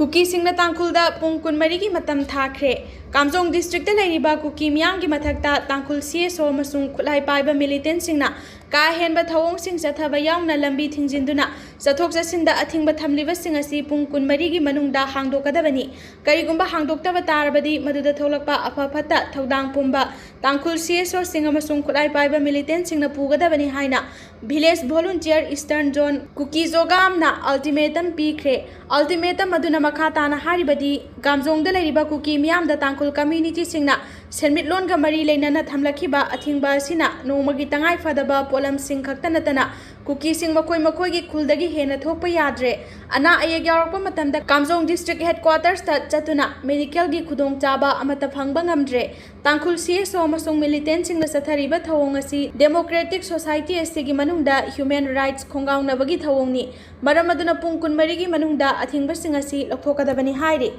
Cookie सिंगना तांखुलदा पुंग कुनमरी की मतम थाखरे Kamjong district लेरिबा cookie Meiyang की मथकता तांखुल सीएसओ मसुंग खुलाई पाइबा मिलिटेंट सिंगना का हेनबा थवोंग सिंग चथाबा यावना लंबी थिंजिंदुना चथोक चसिंदा अथिंगबा थमलिबा सिंग असि पुंग कुनमरी की मनुंगदा हांगदोकदबनी करिगुंबा हांगदोक्तबा तारबदी मदुदा थोलकपा अफफता थौदांग पुंबा तांखुल सीएसओ सिंग अमसुंग खुलाई पाइबा मिलिटेंट सिंगना पुगदबनी हाइना village volunteer eastern zone Kuki जोगामना अल्टीमेटम पीख्रे अल्टीमेटम मदुना मखा ताना हारिबदी कामजोंगदा लेरिबा कुकी मियामदा तांखुल कम्युनिटी सिंगना सेनमिटलोनगा मरी लेनना थमलखिबा अथिंगबा असिना नोमगी तंगाई फदबा पोलम सिंग खक्ता नतना कुकी सिंग मखोय मखोयगी खुलदगी हेना थोकपा याद्रे अना अयेग यावरकपा मतमदा कामजोंग डिस्ट्रिक्ट हेडक्वार्टर्स ता चतुना मेडिकल गी खुदोंग चाबा अमता फंगबा ngamdre तांखुल सीएसओ अमसुंग मिलिटेंट सिंगना सथरिबा थवोंग असि डेमोक्रेटिक सोसाइटी एसटीगी मनुंगदा ह्यूमन राइट्स खोंगावनबगी थवोंगनी मरम अदुना पुंग कुनमरीगी मनुंगदा अथिंगबा सिंग असि लौथोकदबनी हाइरे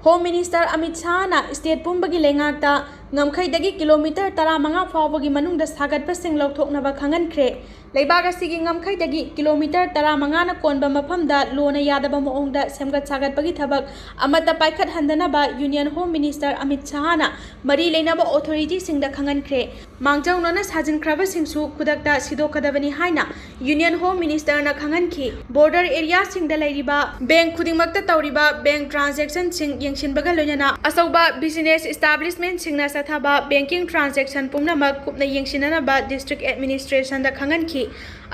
होम मिनिस्टर अमित शाहना स्टेट पुंबगी लेंगाकता ngamkhaidagi kilometer 15 फावबगी मनुंगदा सागतपसिंग लौथोकनबा खंगनख्रे लेबाग असिगी ngamkhaidagi kilometer 15 ना कोनबा मफमदा लोना यादबा मोंगदा सेमगत सागतपगी थबक अमता पाइखत हंदनबा यूनियन होम मिनिस्टर अमित शाहना मरी लेनबा ऑथोरिटी सिंगदा खंगनख्रे मांगजौनना साजिनख्रबा सिंगसु खुदकता सिदोकदबनी हाइना यूनियन होम मिनिस्टर ना खंगनखी बॉर्डर एरिया सिंगदा लेरिबा बैंक खुदिंगमक्ता तौरिबा बैंक ट्रांजैक्शन सिंग यंगसिनबगा लोयना असौबा बिजनेस एस्टैब्लिशमेंट सिंगना सथाबा बैंकिंग ट्रांजैक्शन पुंगनमक कुपना यंगसिननबा डिस्ट्रिक्ट एडमिनिस्ट्रेशन दा खंगनखी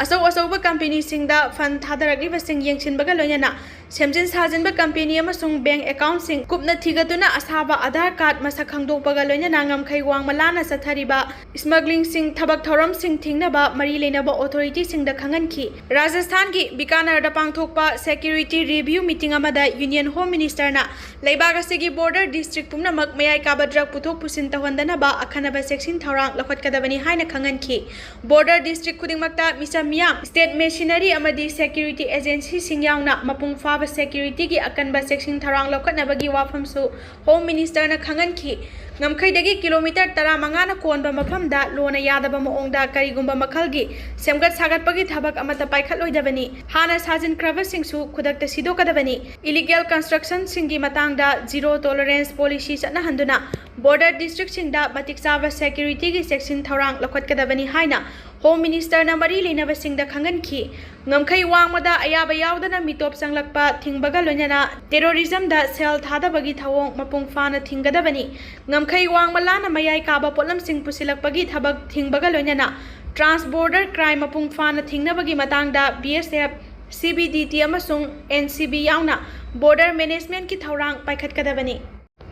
असौ असौबा कंपनी सिंगदा फंड थादरगलिबा सिंग यंगसिनबगा लोयना सेमजिन साजिनबा कंपनी अमसुंग बैंक अकाउंट सिंग कुपना थिगतुना असाबा आधार कार्ड मसक खंगदोकपगा लोयना ngamkhai wangmalana sathariba स्मगलिंग सिंग थबक थौरम सिंग थिंगनबा मरी लेनबा ऑथोरिटी सिंग दा खंगनखी राजस्थान की बीकानेर दा पांगथोकपा सिक्योरिटी रिव्यू मीटिंग अमदा यूनियन होम मिनिस्टर ना लेबाग असिगी बॉर्डर डिस्ट्रिक्ट पुमनमक मयाय काबा ड्रग पुथोक पुसिन तहवंदनबा अखनबा सेक्शन थौरांग लखटकदबनी हाइना खंगनखी बॉर्डर डिस्ट्रिक्ट खुदिंगमक्ता मिसा मियाम स्टेट मेशिनरी अमदी सिक्योरिटी एजेंसी सिंग यावना मपुंग फाबा सिक्योरिटी की अकनबा सेक्शन थौरांग लखटनबगी वाफमसु होम मिनिस्टर ना खंगनखी ngamkhaidagi kilometer 15 na konba mafamda lona yadaba moongda karigumba makhalgi semgat sagatpagi thabak amata paikhatloidabani hana sajin krava singsu khudakta sidokadabani illegal construction singi matangda zero tolerance policy chatna handuna border district singda matik chaba security gi section thorang lokhatkadabani haina home minister ना मरी लेनबा सिंगदा खंगनखी ngamkhai wangmada ayaba yaudana mitop changlakpa thingbaga loinana terrorism da sel thadabagi thawong mapung fana thinggadabani ngamkhai wangmalana mayai kaba potlam sing pusilakpagi thabak thingbaga loinana trans border crime mapung fana thingnabagi matangda BSF CBDT amasung NCB yauna border management ki thorang paikhatkadabani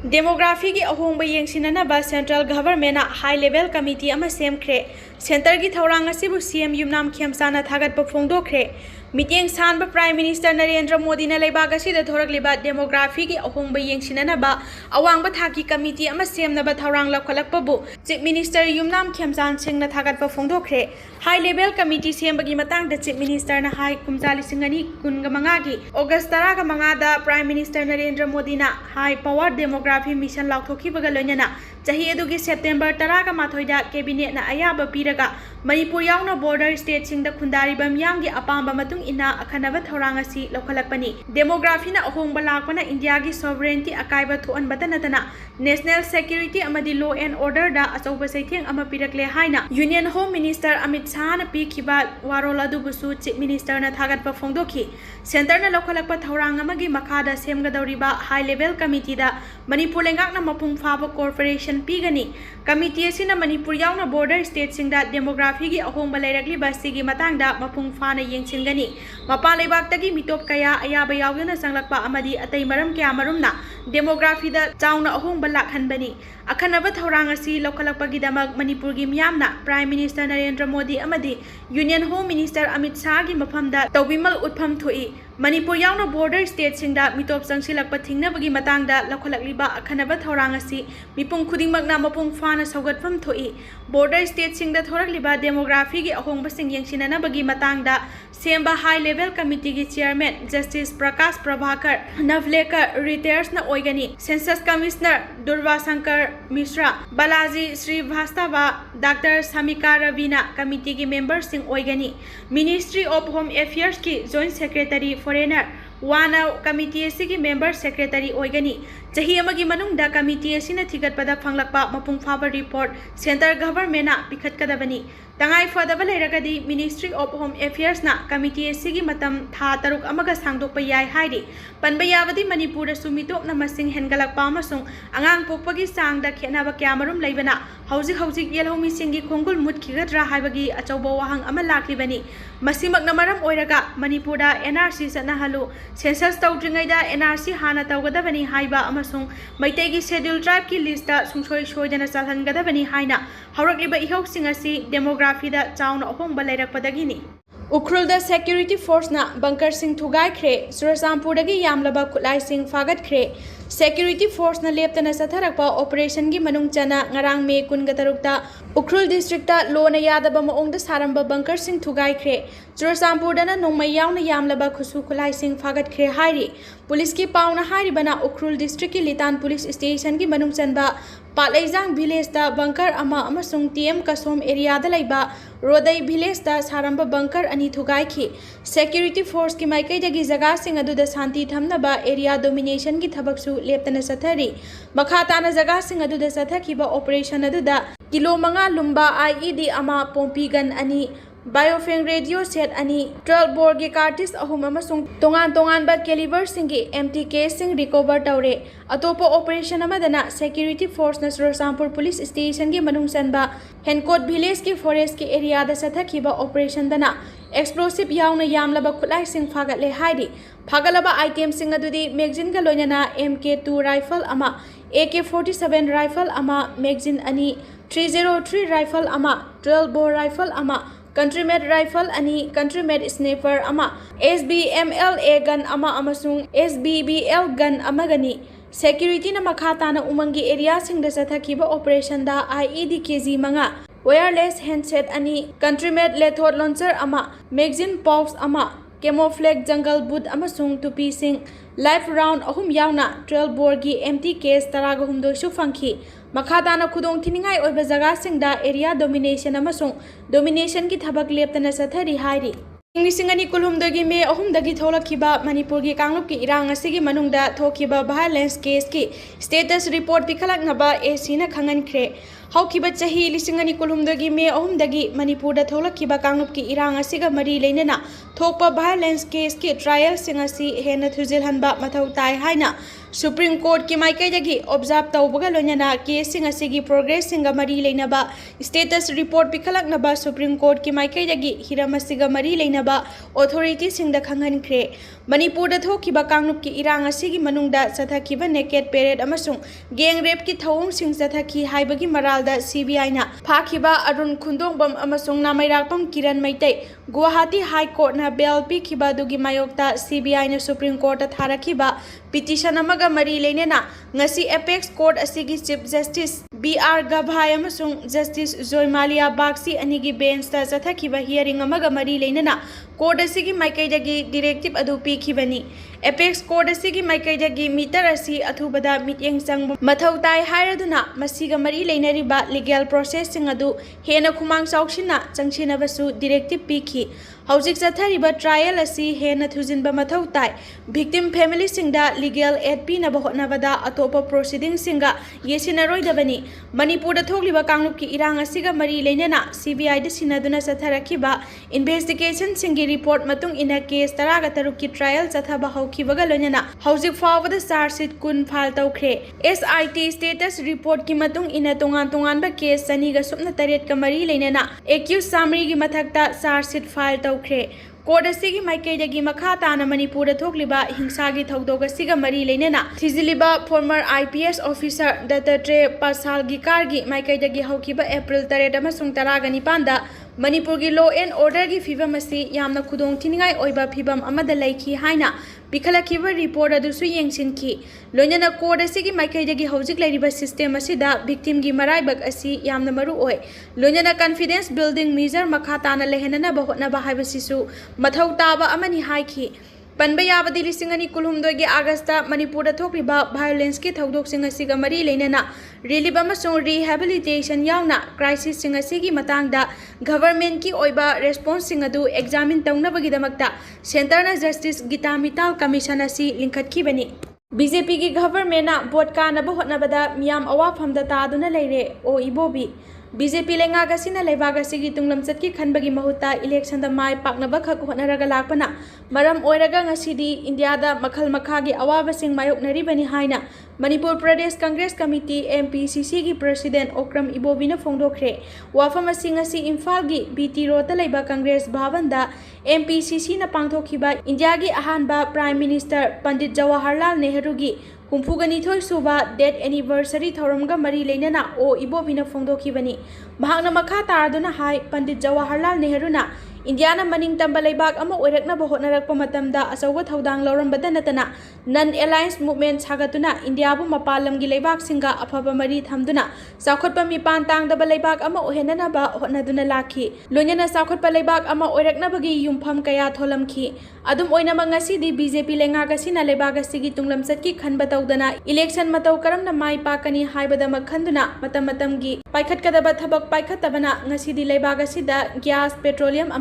demography की अहोंबा येंसिननबा central government high level committee अमा सेमख्रे centre की थौरांग असिबु CM Yumnam खेमसाना थागतपा फोंदोख्रे मीटिंग सानबा प्राइम मिनिस्टर नरेंद्र मोदी ना लेबाग असिदा थोरकलिबा डेमोग्राफी की अहोंबा येंसिननबा अवांगबा थाकी कमिटी अमा सेमनबा थौरांग लखलकपबु चीफ मिनिस्टर युमनाम खेमसान सिंहना थागतपा फोंदोख्रे हाई लेवल कमिटी सेमबगी मतंगदा चीफ मिनिस्टर ना हाई कुमजाली सिंगनी कुनगमंगा की अगस्त 15 दा प्राइम मिनिस्टर नरेंद्र मोदी ना हाई पावर डेमोग्राफी मिशन लाउथोखिबगा लोइनना चाही अदुगी सेप्टेम्बर 10 दा कैबिनेट ना अयाबा पीरगा मणिपुर यावना बॉर्डर स्टेट सिंगदा खुंदारिबा मियांगी अपांबा मतुंग इना अखनबा थौरांग असि लौखलकपनी डेमोग्राफी ना अहोंबा लाकपना इंडिया की सॉवरेनिटी अकाइबा थोअनबता नतना नेशनल सिक्योरिटी अमदी लॉ एंड ऑर्डर दा अचौबा सैथेंग अमा पिरकले हाइना union home minister Amit Shah ना पीखिबा वारोल अदुबुसु चीफ मिनिस्टर ना थागतपा फोंदोखी सेंटर ना लौखलकपा थौरांग अमगी मखादा सेमगदौरिबा हाई लेवल कमिटी दा मणिपुर लेंगाकना मपुंग फाबा कॉर्पोरेशन पीगनी कमिटी असिना मणिपुर यावना बॉर्डर स्टेट सिंगदा डेमोग्राफी की अहोंबा लेरकलिबा सिगी मतंगदा मपुंग फाना येंसिनगनी मपा लेबाक्तगी मिटोप कया अयाबा यावना संगलकपा अमदी अतै मरम क्या मरुमना डेमोग्राफी दा चाउना अहोंबा लाखनबनी अखनबा थौरांग असि लौखलकपगीदमक मणिपुर की मियामना प्राइम मिनिस्टर नरेंद्र मोदी अमदी union home minister Amit Shah की मफमदा तौबिमल उत्फम थोई मणिपुर यावना बॉर्डर स्टेट सिंगदा मिटोप संगसिलकपा थिंगनबगी मतंगदा लौखलकलिबा अखनबा थौरांग असि मिपुंग खुदिंगमकना मपुंग फाना सौगतफम थोई बॉर्डर स्टेट सिंगदा थोरकलिबा डेमोग्राफी की अहोंबा सिंग येंसिननबगी मतंगदा सेम्बा हाई लेवल कमिटी की chairman justice Prakash Prabhakar Naolekar retires ना ओइगनी census commissioner Durva Shankar Mishra Balaji Srivastava doctor समिका Raveena committee की मेंबर सिंग ओइगनी मिनिस्ट्री ऑफ होम अफेयर्स की जॉइंट सेक्रेटरी फॉरेनर वाना कमिटी असिगी मेंबर सेक्रेटरी ओइगनी चाही अमगी मनुंगदा कमिटी असिना थिगतपदा फंगलकपा मपुंग फाबा रिपोर्ट सेंटर गवर्नमेंट ना पिखतकदबनी तंगाई फदबा लेरगदी मिनिस्ट्री ऑफ होम अफेयर्स ना कमिटी असिगी मतम था तरुक अमगा सांगदोकपा याय हाइरि पनबा याबदी मणिपुर सुमितोकना मसिंग हेनगलकपा अमसुंग अंगांग पोकपगी सांगदा खेनाबा क्यामरुम लैबना हौजिक हौजिक येलहोमी सिंगी खोंगुल मुतखिगद्रा हाइबगी अचौबा वाहंग अमा लाक्लिबनी मसिमकना मरम ओइरगा मणिपुरदा एनआरसी सनाहलु सेंसस तौद्रिङैदा एनआरसी हाना तौगदबनी हाइबा अमसुंग मैतैगी शेड्यूल ट्राइब की लिस्टदा सुंसोय सोयदना चलहनगदबनी हाइना हौरक्लिबा इहौसिंग असि डेमोग्राफीदा चाउना अहोंबा लैरकपदगिनी उख्रुलदा सेक्यूरिटी फोर्स ना बंकर सिंह थुगाइख्रे चुरचांपुरदगी यामलबा खुलाइसिंग फागतख्रे सेक्यूरिटी फोर्स ना लेप्तना सथरकपा ऑपरेशन की मनुंग चना ngarang मे कुनगा तरुकता उख्रुल डिस्ट्रिक्ट लोना यादबा मओंगदा सारंबा बंकर सिंह थुगाइख्रे चुरचांपुरदना नोंमै यावना यामलबा खुसु खुलाइसिंग फागतख्रे हाइरि पुलिस की पाउना हाइरिबना उख्रुल डिस्ट्रिक्ट की लितान पुलिस स्टेशन की मनुंग चनबा पाटलैजांग विलेज दा बंकर अमा अमसुंग टीएम कसोम एरियादा लैबा रोदै विलेज दा सारंबा बंकर अनि थुगाइखि सेक्यूरिटी फोर्स की माइकैदगी जगासिंग अदुदा शांति थमनबा एरिया डोमिनेशन की थबकसु लेप्तना सथरि मखाताना जगासिंग अदुदा सथखिबा ऑपरेशन अदुदा किलो 5 लुम्बा आईईडी अमा पोम्पीगन अनि बायोफेंग रेडियो सेट अनि 12 बोर के कार्टिस अहुम अमसुंग तोंगान बा कैलिबर सिंगी एमटी केस सिंग रिकवर तौरे अतोपो ऑपरेशन अमदना सेक्यूरिटी फोर्स न सुरसामपुर पुलिस स्टेशन के मनुंग चनबा हेनकोट विलेज के फॉरेस्ट के एरिया दा सथखिबा ऑपरेशन दना एक्सप्लोसिव यावना यामलबा खुलाई सिंग फागतले हाइरि फागलबा आइटम सिंग अदुदी मैगजीन का लोयना MK2 राइफल अमा AK47 राइफल अमा मैगजीन अनि 303 राइफल अमा 12 बोर राइफल अमा कंट्रीमेड राइफल अनि कंट्रीमेड स्नाइपर अमा SBMLA गन अमा अमसुंग SBBL गन अमगनी सेक्यूरिटी न मखाताना उमंगी एरिया सिंग सथखिबा ऑपरेशन दा IED KG 5 वायरलेस हैंडसेट अनि कंट्रीमेड लेथोड लॉन्चर अमा मैगजीन पाउच अमा केमोफ्लेग जंगल बूट अमसुंग टुपी सिंग लाइफ राउंड अहुम यावना 12 बोर की एमटी केस 13 फंखी मखाताना खुदोंग थिनिंगाई ओइबा जगासिंगदा एरिया डोमिनेशन अमसुंग डोमिनेशन की थबक लेप्तना सथरि हाइरि इंग्लिसिंगनी कुलहुमदगी मे अहुमदगी थोलखिबा मणिपुर की कांगलुप की इरांग असिगी मनुंगदा थोखिबा वायलेंस केस की स्टेटस रिपोर्ट पिखलकनबा एसी न खंगनख्रे हौखिबा चाही लिसिंगनी कुलहुमदगी मे अहुमदगी मणिपुर दा थोलखिबा कांगलुप की इरांग असिगा मरी लेनना थोकपा वायलेंस केस की ट्रायल सिंग असि हेन थुजिलहनबा मथौ ताई हाइना सुप्रीम कोर्ट की माइकैदगी ऑब्जर्व तौबगा लोयना केस सिंग असिगी प्रोग्रेस सिंग मरी लेनबा स्टेटस रिपोर्ट पिखलकनबा सुप्रीम कोर्ट की माइकैदगी हिरम असिगा मरी लेनबा ऑथोरिटी सिंग दा खंगनख्रे मणिपुर दा थोखिबा कांगलुप की इरांग असिगी मनुंगदा सथखिबा नेकेड पेरेड अमसुंग गैंग रेप की थौंग सिंग सथखि हाइबगी मरालदा CBI ना फाखिबा अरुण खुंदोंबम अमसुंग नामैराकपम किरण मैतै गुवाहाटी हाई कोर्ट ना बेल पिखिबा दुगी मायोक्ता CBI ना सुप्रीम कोर्ट थारखिबा पिटिशन अमगा मरी लेनेना ngasi apex court asigi chief justice BR Gabhai amasung justice Joymalia Bagsi anigi bench ta chathakhiba hearing amaga mari leinana court asigi maikaidagi directive adu pikhibani apex court asigi maikaidagi meter asi athubada mityeng sang mathau tai hairaduna masiga mari leinariba legal process sing adu hena khumang chauksina changchinabasu directive pikhi हौजिक चथरिबा trial असी हेन थुजिनबा मथौ ताई victim family सिंगदा legal aid पीनबा होटनबदा अतोप प्रोसीडिंग सिंगा येसिनरोइदबनी मणिपुर दा थोगलिबा कांगलुप की इरांग असिगा मरी लेनेना CBI दा सिनादुना चथरखिबा इन्वेस्टिगेशन सिंगी रिपोर्ट मतुंग इना केस 13 की ट्रायल चथबा हौखिबगा लोनेना हौजिक फावदा चार्जशीट कुन फाइल तौख्रे SIT स्टेटस रिपोर्ट की मतुंग इना तोंगान बा केस सनीगा सुपना तरेट का मरी लेनेना एक्यूज सामरी की मथकता चार्जशीट फाइल कोर्ट असिगी माइकैदगी मखा ताना मणिपुर दा थोकलिबा हिंसागी थौदोग असिगा मरी लेनेना थिजिलिबा फॉर्मर IPS ऑफिसर दत्तात्रेय पासालगी कारगी माइकैदगी हौखिबा अप्रैल 3 अमसुंग 19 दा मणिपुर की लॉ एंड ऑर्डर की फिवम असी यामना खुदोंग थिनिंगाई ओइबा फिवम अमदा लैखि हाइना पिखलखिबा रिपोर्ट अदुसु येंगसिनखि लोइनना कोर्ट असिगी माइकैदगी हौजिक लैरिबा सिस्टम असिदा विक्टिम की मराइबक असी यामना मरु ओय लोइनना कॉन्फिडेंस बिल्डिंग मेजर मखा ताना लेहनना बहोतना बाहाइबसिसु मथौ ताबा अमनि हाइखि Panba yabadi lisingani kulhumdogi Augusta Manipur thokriba violence ki thaudok sing asiga mari leinana relief amasung rehabilitation yauna crisis sing asigi matangda government ki oiba response sing adu examine taungnabagi damakta center na justice gitamital commission asi linkhatkibani BJP ki government na vote kanaba hotnabada miyam awafamda taaduna leire o ibobi BJP lenga gasina lebaga sigi tunglam chatki khanbagi mahuta election da mai paknaba khak honaraga lakpana maram oiraga ngasidi India da makhal makhagi awaba sing mayoknari bani haina Manipur Pradesh Congress Committee MPCC gi President Okram Ibobina phongdokhre wafam asing asi Imphal gi BT Road da leiba Congress Bhavan da MPCC na pangthokhiba India gi ahanba Prime Minister Pandit Jawaharlal Nehru gi Kumphugani thoi suba death anniversary thoramga mari leinana o ibobina phongdokhibani bahagna makha taraduna hai Pandit Jawaharlal Nehru na India na maning tamba leibak ama oirakna hotnarakpa matamda achawa thodang lorambada natana non alliance movement sagatuna India bu mapalam gi leibak singa afaba mari thamduna sakhotpa mipan tangdaba leibak ama ohenana ba hotnaduna lakhi loinana sakhotpa leibak ama oirakna bagi yumpham kaya tholamkhi adum oina mangasi di BJP lenga gasina leibak asigi tunglam chatki khanba tawdana election matau karamna mai pakani haibada makhanduna matam matamgi paikhatkadaba thabak paikhatabana ngasi di leibak asida gas petroleum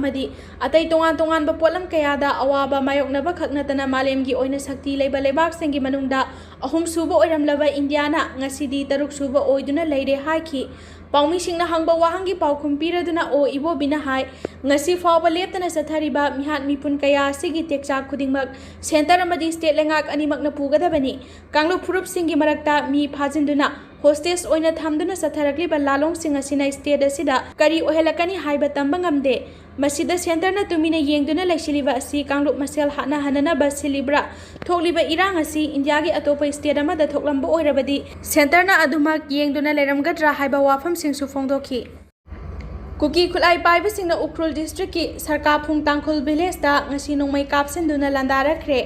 atai tongan tongan ba polam kaya da awaba mayoknaba khaknatana malemgi oina sakti leiba lebak sengi manungda ahum suba oiramlaba Indiana ngasidi taruk suba oiduna leire haiki paumi singna hangba wahangi paukhum piraduna o ibo bina hai ngasi fawba leptana sathariba mihat mipun kaya sigi tekcha khudingmak center amadi state lengak animakna pugadabani kanglu phurup singi marakta mi phajinduna hostess oina thamduna satharakliba lalong singa sina state asida kari ohelakani haiba tamba ngamde masida center na tumina yengduna laisiliba asi kanglup masel hana hanana basilibra thokliba irang asi India gi atopa state amada thoklamba oirabadi center na adumak yengduna leramgadra haiba wafam singsu phongdokhi Kuki khulai paiba singna Ukhrul district ki sarka phung tangkhul village da ngasi nongmai kapsenduna landarakre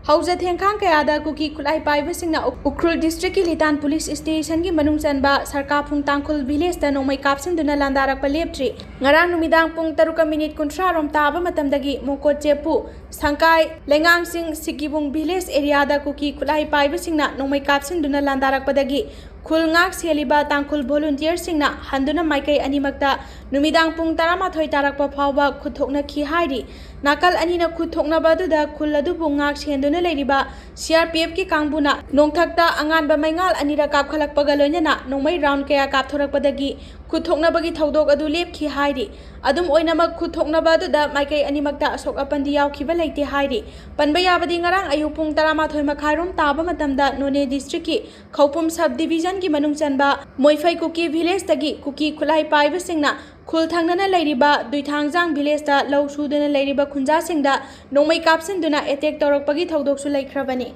Hauza thengkhang kayada kuki khulai paiba singna Ukhrul district ki litan police station gi manung chanba sarka phung tangkhul village da nongmai kapsenduna landarak paleptri ngarang numidang pung 3:30 rom taba matamdagi mokot chepu sangkai lengang sing sikibung village area da kuki khulai paiba singna nongmai kapsenduna landarak padagi khulngak seliba tangkhul volunteer singna handuna maikai animakta numidang pung 11 tarakpa phawba khuthokna khi hairi nakal anina khuthokna baduda khuladu bungak senduna leiriba CRPF ki kangbuna nongthakta anganba maingal anira kapkhalakpaga loinana nongmai round kaya kapthorakpadagi khuthokna bagi thodok adu lepkhi hairi adum oinamak khuthokna baduda maikai animakta asok apandi yaukhiba leite hairi panba yabadi ngarang ayu pung 11 makhairom taba matamda None district ki Khopum sub division ki manung chanba Moifai kuki village tagi kuki khulai paiba singna khul thangnana leiriba duithangjang village da lau suduna leiriba khunja singda nongmai kapsenduna attack torakpagi thodoksu laikhrabani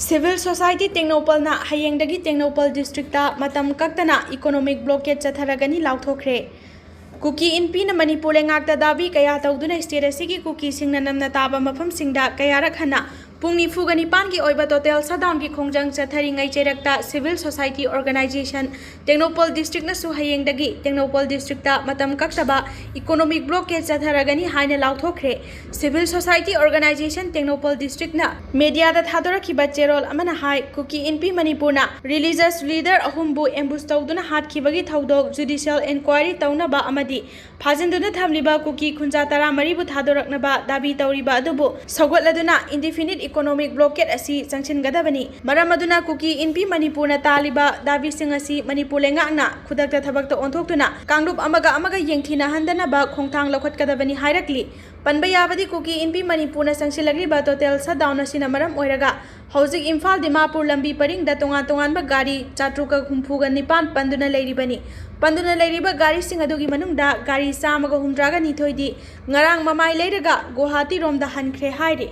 Civil Society Technopal na hayengdagi Technopal district ta matam kaktana economic blockade chatharagani lauthokre Kuki inpi na Manipur lengakta dabi kaya tawduna state asigi kuki singna namna taba mafam singda kaya rakhana Pungni fugani pangi oiba total shutdown ki khongjang chathari ngai cherakta Civil Society Organization Technopal district na su hayengdagi Technopal district ta matam kaktaba economic blockade chatharagani haina lauthokre Civil Society Organization Technopal district na media da thadorakhiba cherol amana hai kuki inpi Manipur na religious leader ahumbu ambush tawduna hatkibagi thodok judicial inquiry tawnaba amadi phajinduna thamliba kuki khunja tara maribu thadoraknaba dabi tawriba adubu sogotladuna indefinite economic blockade asi changchin gadabani maramaduna kuki inpi Manipur na taliba dabi sing asi Manipur lengakna khudakta thabakta onthoktuna kangrup amaga yengthina handana ba khongthang lokhat kadabani hairakli panba yabadi kuki inpi Manipur na changsilagriba total shutdown asina maram oiraga hojik Imphal Dimapur lambi paring da tongan ba gari chatruka khumpuga nipan panduna leiribani panduna leiriba gari sing adugi manungda gari samaga humdraga nithoidi ngarang mamai leiraga Guwahati rom da haikhre hairi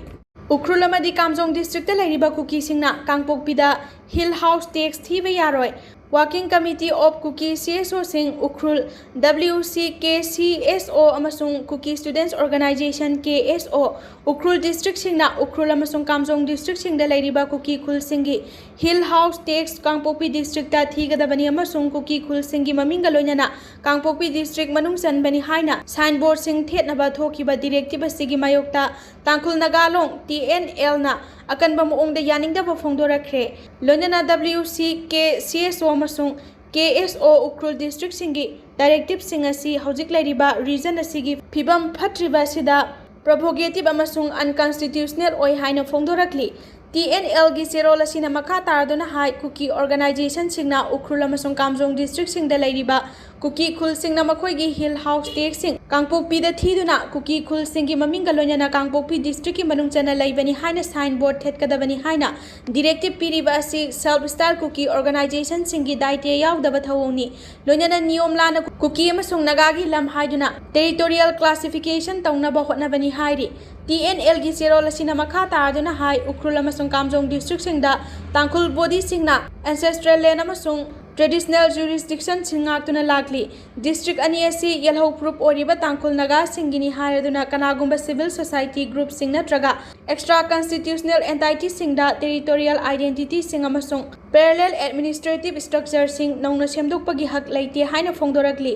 Ukhrul amadi Kamjong district la leiriba kuki singna Kangpokpida hill house tax thiba yaroi Working Committee of Kuki CSO Sing Ukrul WCKCSO amasung Kuki Students Organization KSO Ukrul District Singna Ukrul amasung Kamjong District Singda Lairiba Kuki Khul Singi Hill House Text Kangpopi District ta thigadabani amasung Kuki Khul Singi maminga loinana Kangpopi District manung sanbani haina signboard sing thetnaba thokiba directive asigi mayokta Tangkhul Nagalong TNL na akan bamuongda yaningdaba phongdorakre loinana WCKCSO amasung KSO Ukrul District Singi Directive Singasi Hojik Lairiba Region Asigi Pibam Phatriba Sida Propagative amasung unconstitutional oi haina phongdorakli TNL gi serol asina makha taraduna hai Kuki organization singna Ukrul amasung Kamjong District singda lairiba Kuki Khul singna makhoi gi Hill House Text sing Kangpopi da thiduna Kuki Khul singi maminga loinana Kangpopi district ki manung chana laibani haina signboard thetkadabani haina directive piriba asi self style Kuki organization singi daite yaudaba thawoni loinana niyom lana Kuki amasung naga gi lam haiduna territorial classification taunaba hotnabani hairi TNL gi serol asina makha taraduna hai Ukrul amasung Kamjong district singda Tangkhul body singna ancestral land amasung traditional jurisdiction singaktuna lakli district ani asi yelho group oriba Tangkhul naga singini haraduna kanagumba civil society group sing natraga extra constitutional entity singda territorial identity sing amasung parallel administrative structure sing nauna semdokpagi hak laite haina phongdorakli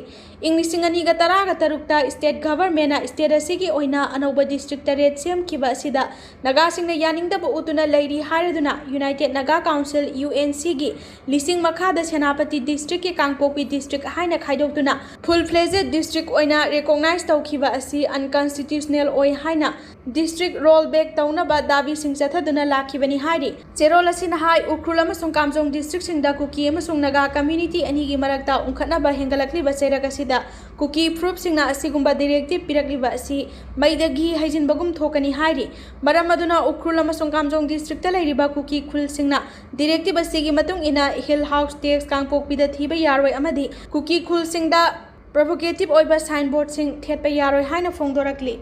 inglising ani ga taraga tarukta state government na state asigi oina anoba district taret semkiba sida naga singna yaningdaba utuna lairi haraduna united naga council UNC gi lising makha da Senapati district ke Kangpopi district haina khaidokduna full fledged district oina recognize tawkhiba asi unconstitutional oi haina district rollback taunaba dabi sing chathaduna lakhibani hairi cherol asina hai Ukrul amasung Kamjong district singda Kuki amasung naga community ani gi marakta unkhatnaba hengalakli baseraka sida Kuki proof singna asigumba directive pirakliba asi maidagi haijinbagum thokani hairi maramaduna Ukrul amasung Kamjong district ta lairiba Kuki Khul singna directive asigi matung ina Hill House Text Kangpopi da thiba yaroi amadi Kuki Khul singda provocative oiba signboard sing thetpa yaroi haina phongdorakli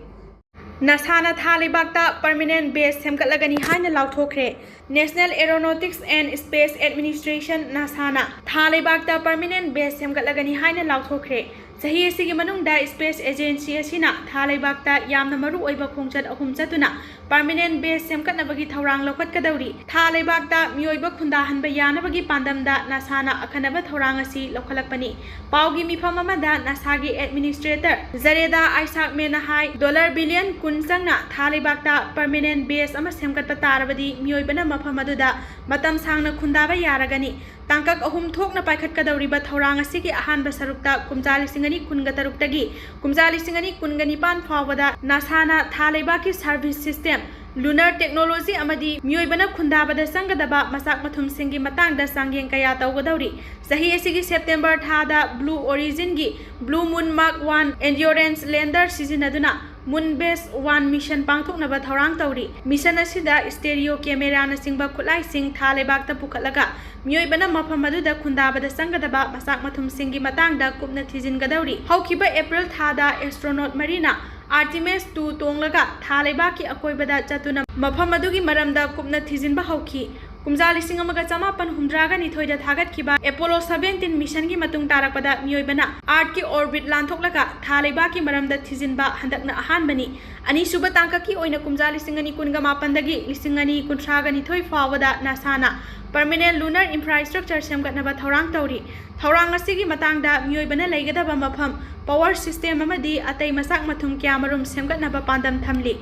Nasana Thalibakta permanent base semkatlagani haina lauthokre National Aeronautics and Space Administration Nasana Thalibakta permanent base semkatlagani haina lauthokre Sahi asigi manungda Space Agency asina Thalibakta yamna maru oiba khongchat ahum chatuna permanent base semkatnabagi thorang lokhatkadauri Thalibakta mioiba khunda hanba yanabagi pandamda Nasana akhanaba thorang asi lokhalakpani paugi mifam amada Nasagi administrator Zareda Isaac Menahai $1 billion kun sangna Thalibakta permanent base ama semkatpa tarabadi mioibana mafam aduda matam sangna khundaba yaragani tangkak ahum thokna paikhatkadauriba thorang asigi ahanba sarukta kumjali singani kunga taruktagi kumjali singani kungani pan phawada Nasana Thalibaki service system lunar technology amadi mioibana khundabada sangadaba masak mathum singi matangda sangyeng kaya tawgadauri sahi asigi September thada Blue Origin gi Blue Moon Mark 1 endurance lander sizinaduna Moon Base 1 mission pangthoknaba thorang tawri mission asida stereo camera na singba khulai sing Thalibakta pukhatlaga mioibana mafam aduda khundabada sangadaba masak mathum singi matangda kupna thijingadauri haukiba April thada astronaut Marina Artemis 2 tonglaga Thalibaki akoibada chatuna mafam adugi maramda kupna thijinba hauki kumjali singamaga chamapan humdraga nithoida thagat kiba Apollo 17 mission gi matung tarakpada mioibana art ki orbit lanthoklaga Thalibaki maramda thijinba handakna ahanbani ani suba tangka ki oina kumjali singani kunga mapandagi lisingani kuntraga nithoi fawada Nasana permanent lunar infrastructure semgatnaba thorang tawri thorang asigi matangda mioibana leigadaba mafam power system amadi atai masak mathum kyamarum semgatnaba pandam thamli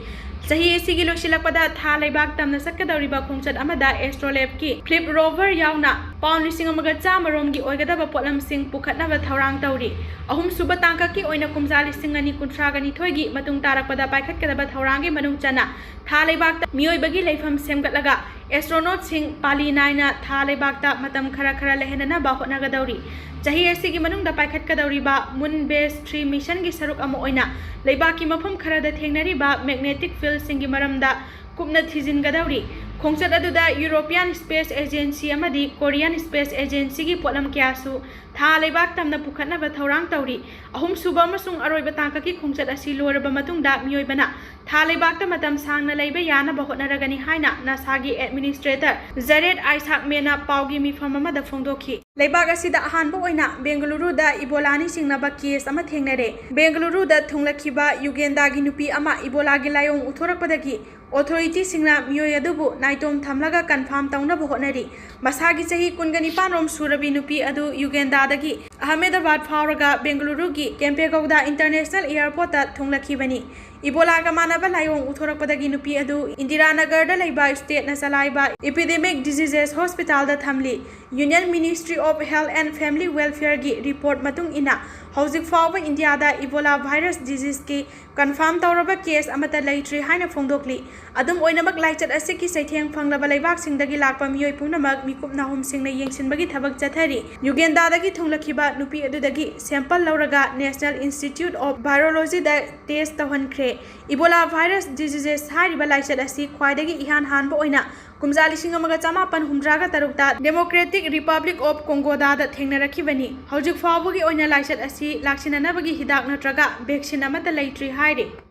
sahi asigi losilakpada Thalibak tamna sakadawriba khongchat amada astrolabe ki flip rover yauna pound lising amaga chamarom gi oigadaba potlam sing pukhatnaba thorang tawri ahum suba tangka ki oina kumjali singani kuntragani thoigi matung tarakpada paikhatkadaba thorangi manung chana Thalibak mioibagi leifam semgatlaga astronaut sing pali naina Thalibakta matam khara lehenana ba hotnagadauri chahi asigi manungda paikhatkadauriba Moon Base 3 mission gi saruk ama oina leibaki mafam khara da thengnariba magnetic field singi maramda kupna thijingadauri खोंचत अदुदा European space agency अमदी Korean space agency की पोलम क्यासु था लेबाक तमना पुखतनबा थौरांग तौरी अहुम सुबा अमसुंग अरोइबा तांककी खोंचत असि लोरबा मतुंगदा मियोइबना था लेबाक मतम सांगना लैबा यानबा होटनरगनी हाइना नासागी एडमिनिस्ट्रेटर जरेड आइसाक मेना पाउगी मिफम अमदा फोंदोखि लेबाक असिदा अहानबा ओइना बेंगलुरुदा इबोलानी सिंगनबा केस अमा थेंगनरे बेंगलुरुदा थुंगलखिबा युगेंदागी नुपी अमा इबोलागी लायोंग उथोरकपदगी ऑथोरिटी सिंगना मियोय अदुबु नाइटोम थमलगा कन्फर्म तौनबा होटनरी मसागी चही कुनगनिपान रोम सुरबी नुपी अदु युगेंदादगी अहमदाबाद फावरगा बेंगलुरुगी केंपेगौदा इंटरनेशनल एयरपोर्ट थुंगलखिबनी इबोलागा मानबा लायोंग उथोरकपदगी नुपी अदु इंदिरानगरदा लैबा स्टेट ना चलाइबा एपिडेमिक डिजीजेस हॉस्पिटल दा थमली union ministry of health and family welfare की रिपोर्ट मतुंग इना हौजिक फावबा इंडियादा इबोला वायरस डिजीज की कन्फर्म तौरबा केस अमता लैट्री हाइना फोंदोक्ली अदुम ओइनमक लाइचत असिकी सैथेंग फंगलबा लैबाक सिंगदगी लाकपा मियोय पुनमक मिकुप नाहुम सिंगना येंसिनबगी थबक चथरी युगेंदादगी थुंगलखिबा नुपी अदुदगी सैंपल लौरगा नेशनल इंस्टीट्यूट ऑफ वायरोलॉजी दा टेस्ट तौहनख्रे इबोला वायरस डिजीजेस हारिबा लाइचत असि ख्वाइदगी इहान हानबा ओइना कुमजा लिसिंग अमगा चमापन हुमद्रागा तरुकता डेमोक्रेटिक रिपब्लिक ऑफ कोंगोदा थेंगनरखिबनी हौजिक फावबगी ओइना लाइचत असि लाक्सिननबगी हिदाक नत्रगा वैक्सीन अमता लैट्री हाइरे।